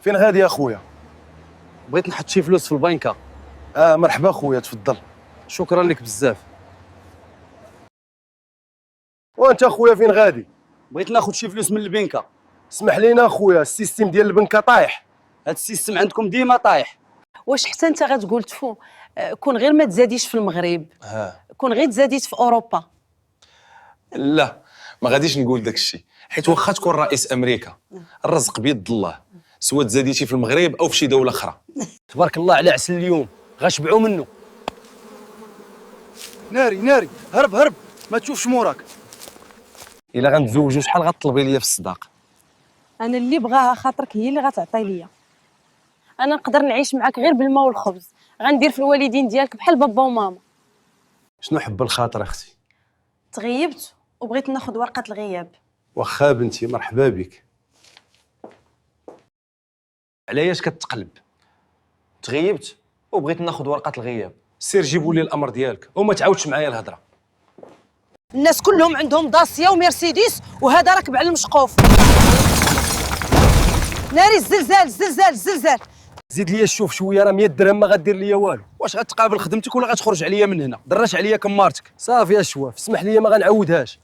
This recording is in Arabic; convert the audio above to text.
فين غادي يا خويا؟ بغيت نحط شي فلوس في البنكه. مرحبا خويا، تفضل. شكرا لك بزاف. وانت خويا فين غادي؟ بغيت ناخذ شي فلوس من البنكه. اسمح لينا خويا، السيستيم ديال البنكه طايح. هاد السيستم عندكم ديما طايح. واش حتى انت غتقول تفو؟ كون غير ما تزاديش في المغرب، كون غير تزاديت في اوروبا. لا، ما غاديش نقول داك الشيء، حيت واخا تكون رئيس امريكا الرزق بيد الله، سواء تزاديتي في المغرب او في شي دوله اخرى. تبارك الله على عسل اليوم، غنشبعوا منه. ناري ناري، هرب هرب، ما تشوفش موراك. الا غنتزوجوا شحال غطلبي ليا في الصداق؟ انا اللي بغاها خاطرك هي اللي غتعطي ليا. انا نقدر نعيش معاك غير بالماء والخبز، غندير في الوالدين ديالك بحال بابا وماما. شنو حب الخاطر اختي؟ تغيبت وبغيت ناخذ ورقه الغياب. واخا بنتي، مرحبا بك. علاش كتقلب؟ تغيبت وبغيت ناخذ ورقه الغياب. سير جيبوا لي الامر ديالك وما تعاودش معايا الهضره. الناس كلهم عندهم داسيا ومرسيدس وهذا راكب على المشقوف. ناري الزلزال الزلزال الزلزال. زيد ليا شوف شويه، راه 100 درهم ما غدير ليا والو. واش غتقابل خدمتك ولا غتخرج عليا من هنا؟ دراش عليا كمارتك. صافي يا شواف، اسمح لي ما غنعاودهاش.